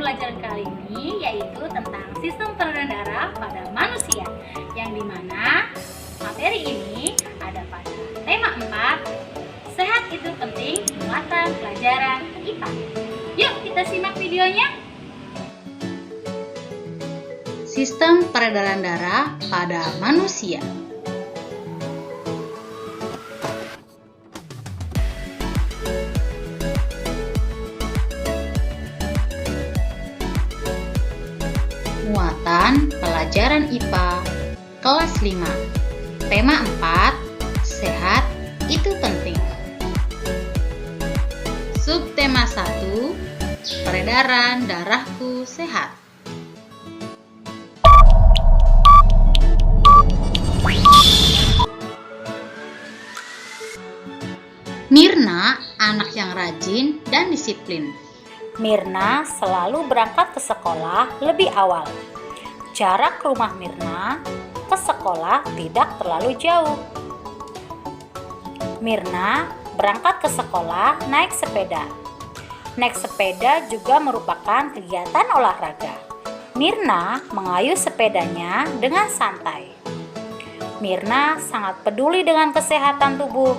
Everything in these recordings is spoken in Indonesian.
pembelajaran kali ini yaitu tentang sistem peredaran darah pada manusia, yang dimana materi ini ada pada tema 4, sehat itu penting, muatan pelajaran IPA. Yuk kita simak videonya. Sistem peredaran darah pada manusia. Muatan pelajaran IPA kelas 5. Tema 4, sehat itu penting. Subtema 1, peredaran darahku sehat. Mirna anak yang rajin dan disiplin. Mirna selalu berangkat ke sekolah lebih awal. Jarak rumah Mirna ke sekolah tidak terlalu jauh. Mirna berangkat ke sekolah naik sepeda. Naik sepeda juga merupakan kegiatan olahraga. Mirna mengayuh sepedanya dengan santai. Mirna sangat peduli dengan kesehatan tubuh.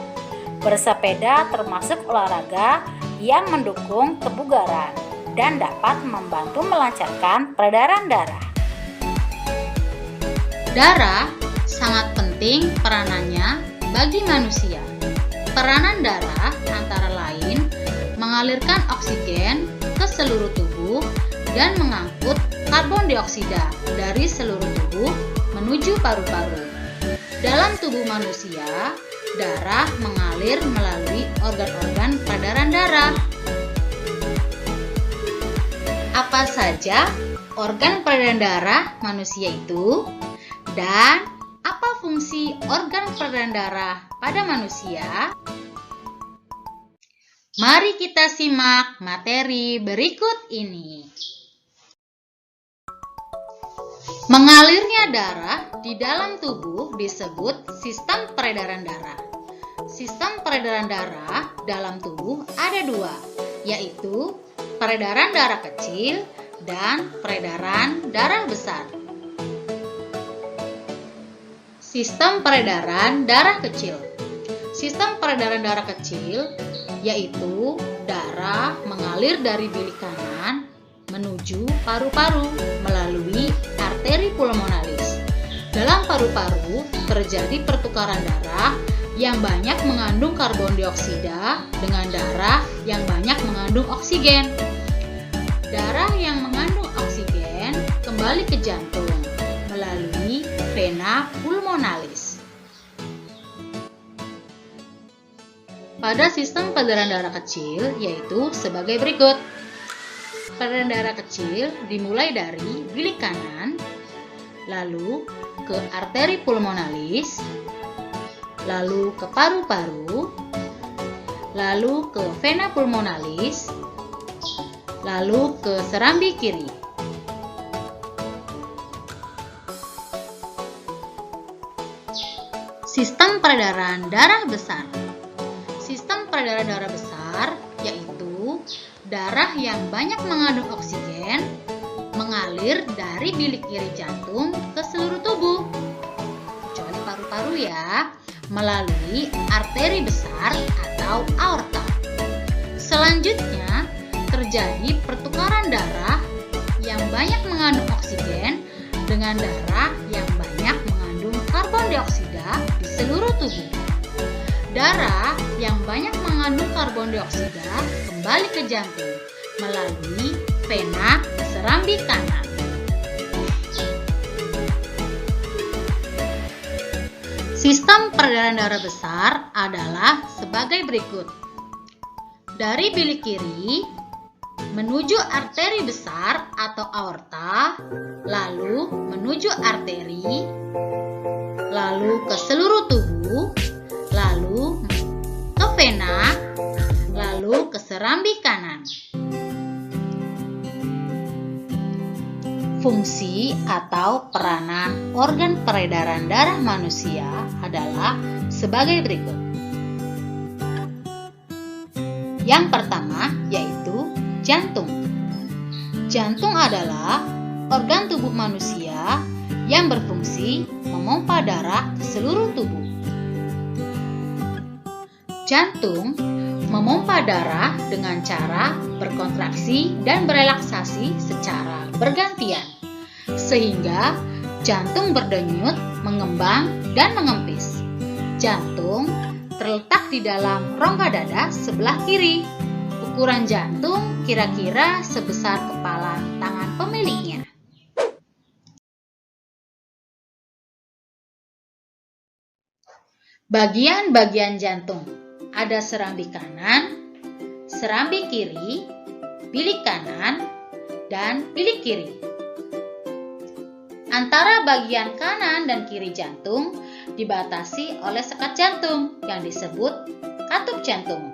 Bersepeda termasuk olahraga yang mendukung kebugaran dan dapat membantu melancarkan peredaran darah. Darah sangat penting peranannya bagi manusia. Peranan darah antara lain mengalirkan oksigen ke seluruh tubuh dan mengangkut karbon dioksida dari seluruh tubuh menuju paru-paru. Dalam tubuh manusia, darah mengalir melalui organ-organ peredaran darah. Apa saja organ peredaran darah manusia itu? Dan apa fungsi organ peredaran darah pada manusia? Mari kita simak materi berikut ini. Mengalirnya darah di dalam tubuh disebut sistem peredaran darah. Sistem peredaran darah dalam tubuh ada dua, yaitu peredaran darah kecil dan peredaran darah besar. Sistem peredaran darah kecil. Sistem peredaran darah kecil yaitu darah mengalir dari bilik kanan menuju paru-paru melalui arteri pulmonalis. Dalam paru-paru terjadi pertukaran darah yang banyak mengandung karbon dioksida dengan darah yang banyak mengandung oksigen. Darah yang mengandung oksigen kembali ke jantung melalui vena pulmonalis. Pada sistem peredaran darah kecil yaitu sebagai berikut. Peredaran darah kecil dimulai dari bilik kanan, lalu ke arteri pulmonalis, lalu ke paru-paru, lalu ke vena pulmonalis, lalu ke serambi kiri. Sistem peredaran darah besar. Sistem peredaran darah besar yaitu darah yang banyak mengandung oksigen mengalir dari bilik kiri jantung ke seluruh tubuh, kecuali paru-paru ya, melalui arteri besar atau aorta. Selanjutnya, terjadi pertukaran darah yang banyak mengandung oksigen dengan darah yang banyak mengandung karbon dioksida di seluruh tubuh. Darah yang banyak mengandung karbon dioksida kembali ke jantung melalui vena serambi kanan. Sistem peredaran darah besar adalah sebagai berikut. Dari bilik kiri menuju arteri besar atau aorta, lalu menuju arteri, lalu ke seluruh tubuh, lalu ke vena, lalu ke serambi kanan. Fungsi atau peranan organ peredaran darah manusia adalah sebagai berikut. Yang pertama yaitu jantung. Jantung adalah organ tubuh manusia yang berfungsi memompa darah ke seluruh tubuh. Jantung memompa darah dengan cara berkontraksi dan berelaksasi secara bergantian, sehingga jantung berdenyut, mengembang, dan mengempis. Jantung terletak di dalam rongga dada sebelah kiri. Ukuran jantung kira-kira sebesar kepala tangan pemiliknya. Bagian-bagian jantung. Ada serambi kanan, serambi kiri, bilik kanan, dan bilik kiri. Antara bagian kanan dan kiri jantung dibatasi oleh sekat jantung yang disebut katup jantung.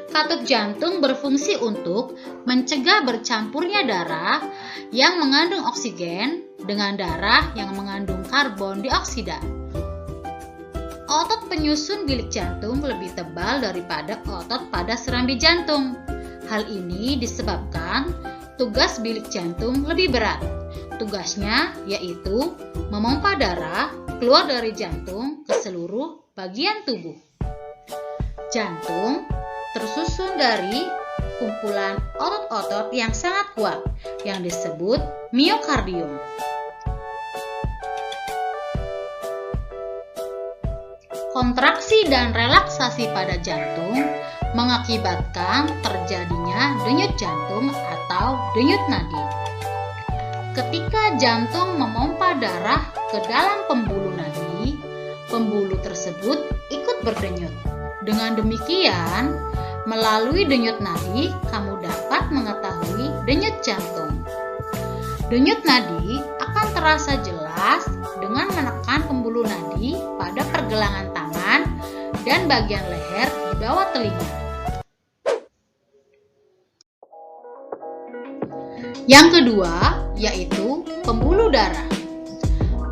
Katup jantung berfungsi untuk mencegah bercampurnya darah yang mengandung oksigen dengan darah yang mengandung karbon dioksida. Otot penyusun bilik jantung lebih tebal daripada otot pada serambi jantung. Hal ini disebabkan tugas bilik jantung lebih berat. Tugasnya yaitu memompa darah keluar dari jantung ke seluruh bagian tubuh. Jantung tersusun dari kumpulan otot-otot yang sangat kuat yang disebut miokardium. Kontraksi dan relaksasi pada jantung mengakibatkan terjadinya denyut jantung atau denyut nadi. Ketika jantung memompa darah ke dalam pembuluh nadi, pembuluh tersebut ikut berdenyut. Dengan demikian, melalui denyut nadi, kamu dapat mengetahui denyut jantung. Denyut nadi akan terasa jelas dengan menekan pembuluh nadi pada pergelangan tangan dan bagian leher di bawah telinga. Yang kedua yaitu pembuluh darah.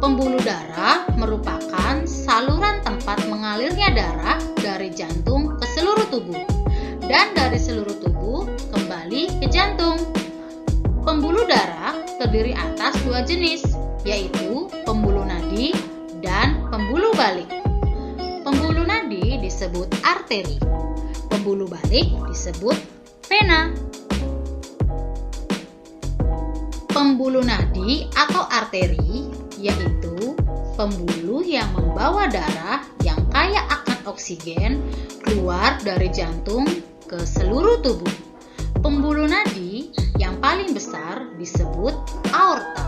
Pembuluh darah merupakan saluran tempat mengalirnya darah dari jantung ke seluruh tubuh dan dari seluruh tubuh kembali ke jantung. Pembuluh darah terdiri atas dua jenis, yaitu pembuluh nadi dan pembuluh balik. Pembuluh nadi disebut arteri, pembuluh balik disebut vena. Pembuluh nadi atau arteri yaitu pembuluh yang membawa darah yang kaya akan oksigen keluar dari jantung ke seluruh tubuh. Pembuluh nadi yang paling besar disebut aorta.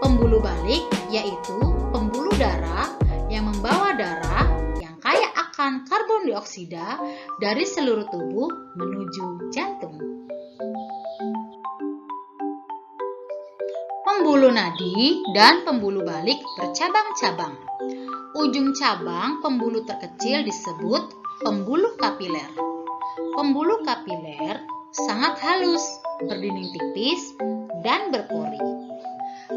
Pembuluh balik yaitu pembuluh darah yang membawa darah yang kaya akan karbon dioksida dari seluruh tubuh menuju jantung. Pembuluh nadi dan pembuluh balik bercabang-cabang. Ujung cabang pembuluh terkecil disebut pembuluh kapiler. Pembuluh kapiler sangat halus, berdinding tipis, dan berpori.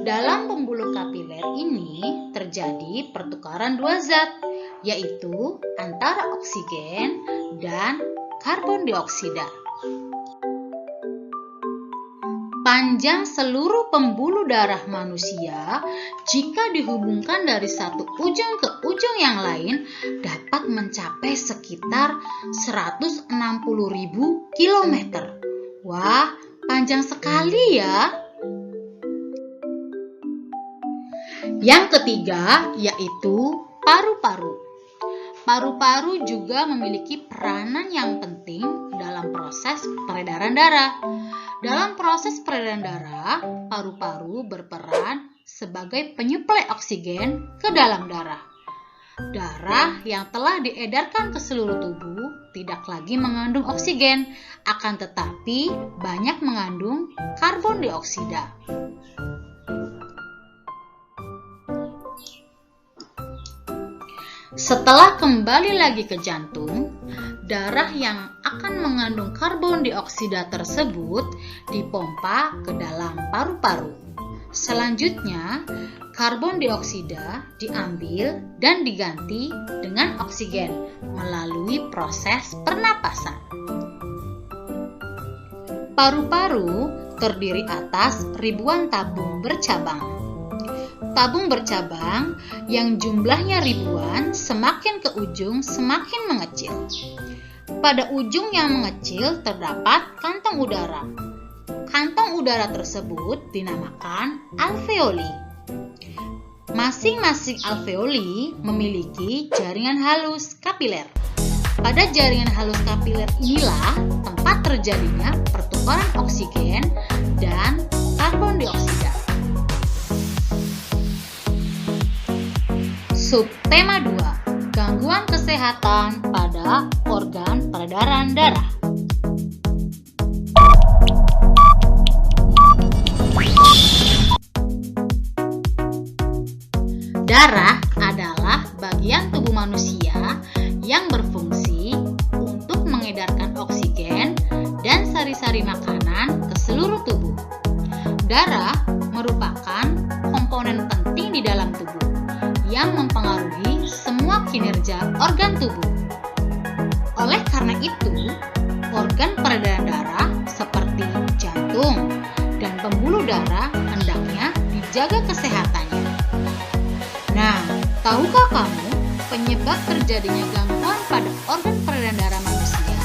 Dalam pembuluh kapiler ini terjadi pertukaran dua zat, yaitu antara oksigen dan karbon dioksida. Panjang seluruh pembuluh darah manusia jika dihubungkan dari satu ujung ke ujung yang lain dapat mencapai sekitar 160.000 km. Wah, panjang sekali ya. Yang ketiga yaitu paru-paru. Paru-paru juga memiliki peranan yang penting dalam proses peredaran darah. Dalam proses peredaran darah, paru-paru berperan sebagai penyuplai oksigen ke dalam darah. Darah yang telah diedarkan ke seluruh tubuh tidak lagi mengandung oksigen, akan tetapi banyak mengandung karbon dioksida. Setelah kembali lagi ke jantung, darah yang akan mengandung karbon dioksida tersebut dipompa ke dalam paru-paru. Selanjutnya, karbon dioksida diambil dan diganti dengan oksigen melalui proses pernapasan. Paru-paru terdiri atas ribuan tabung bercabang. Tabung bercabang yang jumlahnya ribuan semakin ke ujung semakin mengecil. Pada ujung yang mengecil terdapat kantong udara. Kantong udara tersebut dinamakan alveoli. Masing-masing alveoli memiliki jaringan halus kapiler. Pada jaringan halus kapiler inilah tempat terjadinya pertukaran oksigen dan karbon dioksida. Subtema 2. Gangguan kesehatan pada organ peredaran darah. Darah adalah bagian tubuh manusia yang berfungsi untuk mengedarkan oksigen dan sari-sari makanan ke seluruh tubuh. Darah merupakan komponen penting di dalam tubuh yang mempengaruhi semua kinerja organ tubuh. Oleh karena itu, organ peredaran darah seperti jantung dan pembuluh darah hendaknya dijaga kesehatannya. Nah, tahukah kamu penyebab terjadinya gangguan pada organ peredaran darah manusia?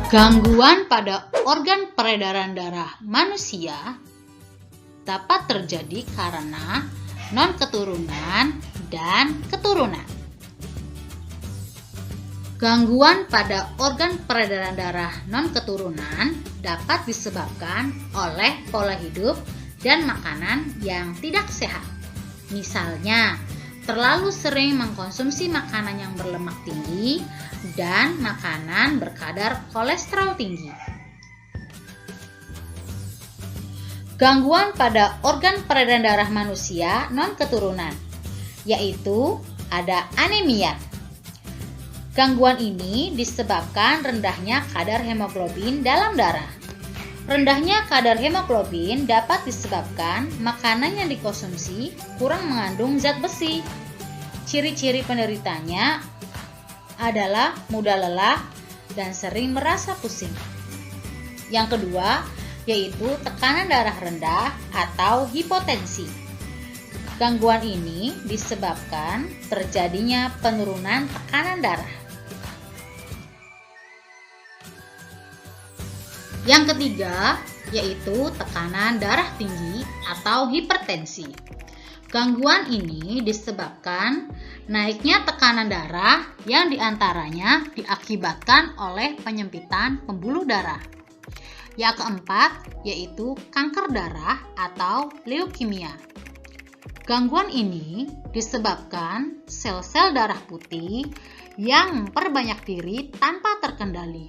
Gangguan pada organ peredaran darah manusia dapat terjadi karena non-keturunan dan keturunan. Gangguan pada organ peredaran darah non-keturunan dapat disebabkan oleh pola hidup dan makanan yang tidak sehat. Misalnya, terlalu sering mengkonsumsi makanan yang berlemak tinggi dan makanan berkadar kolesterol tinggi. Gangguan pada organ peredaran darah manusia non-keturunan, yaitu ada anemia. Gangguan ini disebabkan rendahnya kadar hemoglobin dalam darah. Rendahnya kadar hemoglobin dapat disebabkan makanan yang dikonsumsi kurang mengandung zat besi. Ciri-ciri penderitanya adalah mudah lelah dan sering merasa pusing. Yang kedua, yaitu tekanan darah rendah atau hipotensi. Gangguan ini disebabkan terjadinya penurunan tekanan darah. Yang ketiga, yaitu tekanan darah tinggi atau hipertensi. Gangguan ini disebabkan naiknya tekanan darah yang diantaranya diakibatkan oleh penyempitan pembuluh darah. Yang keempat, yaitu kanker darah atau leukemia. Gangguan ini disebabkan sel-sel darah putih yang memperbanyak diri tanpa terkendali,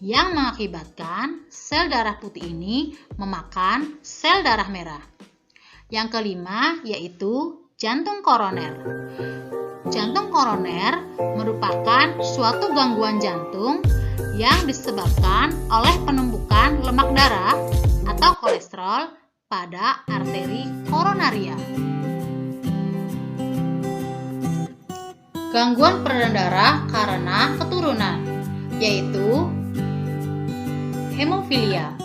yang mengakibatkan sel darah putih ini memakan sel darah merah. Yang kelima, yaitu jantung koroner. Jantung koroner merupakan suatu gangguan jantung yang disebabkan oleh penumpukan lemak darah atau kolesterol pada arteri koronaria. Gangguan peredaran darah karena keturunan, yaitu hemofilia.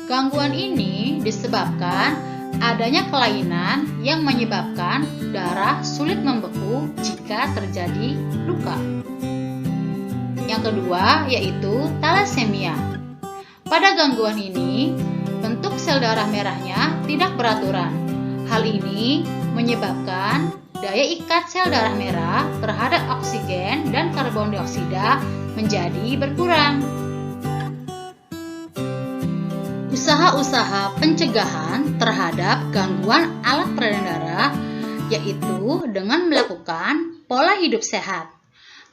Gangguan ini disebabkan adanya kelainan yang menyebabkan darah sulit membeku jika terjadi luka. Yang kedua, yaitu talasemia. Pada gangguan ini, bentuk sel darah merahnya tidak beraturan. Hal ini menyebabkan daya ikat sel darah merah terhadap oksigen dan karbon dioksida menjadi berkurang. Usaha-usaha pencegahan terhadap gangguan alat peredaran darah yaitu dengan melakukan pola hidup sehat.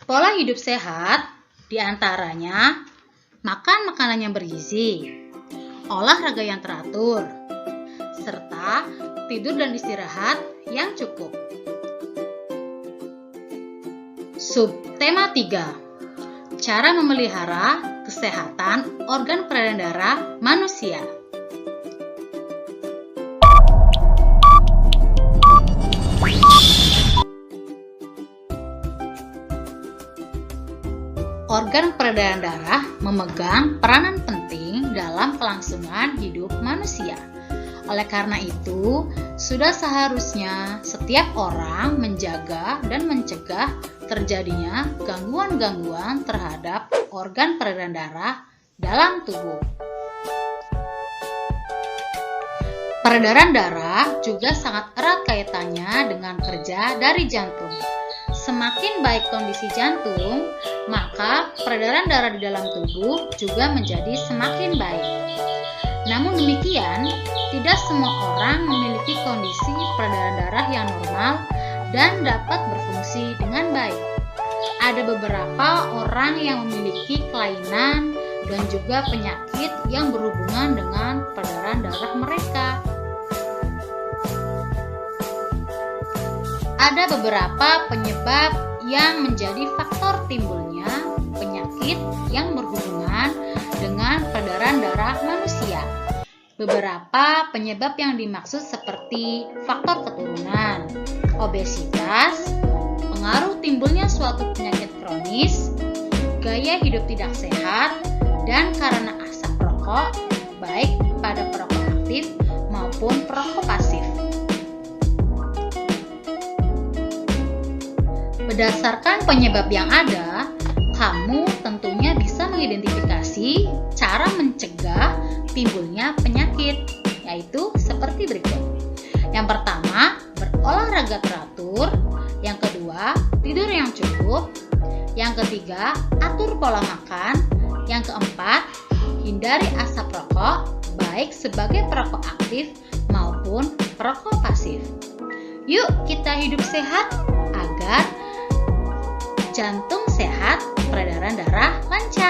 Pola hidup sehat diantaranya makan makanan yang bergizi, olahraga yang teratur, serta tidur dan istirahat yang cukup. Subtema 3. Cara memelihara kesehatan organ peredaran darah manusia. organ peredaran darah memegang peranan penting dalam kelangsungan hidup manusia. Oleh karena itu, sudah seharusnya setiap orang menjaga dan mencegah terjadinya gangguan-gangguan terhadap organ peredaran darah dalam tubuh. Peredaran darah juga sangat erat kaitannya dengan kerja dari jantung. Semakin baik kondisi jantung, maka peredaran darah di dalam tubuh juga menjadi semakin baik. Namun demikian, tidak semua orang memiliki kondisi peredaran darah yang normal dan dapat berfungsi dengan baik. Ada beberapa orang yang memiliki kelainan dan juga penyakit yang berhubungan dengan peredaran darah mereka. Ada beberapa penyebab yang menjadi faktor timbulnya penyakit yang berhubungan dengan peredaran darah manusia. Beberapa penyebab yang dimaksud seperti faktor keturunan, obesitas, pengaruh timbulnya suatu penyakit kronis, gaya hidup tidak sehat, dan karena asap rokok, baik pada perokok aktif maupun perokok pasif. Berdasarkan penyebab yang ada, kamu tentunya bisa mengidentifikasi cara mencegah timbulnya penyakit, yaitu seperti berikut. Yang pertama, berolahraga teratur. Yang kedua, tidur yang cukup. Yang ketiga, atur pola makan. Yang keempat, hindari asap rokok, baik sebagai perokok aktif maupun perokok pasif. Yuk kita hidup sehat agar jantung sehat, peredaran darah lancar.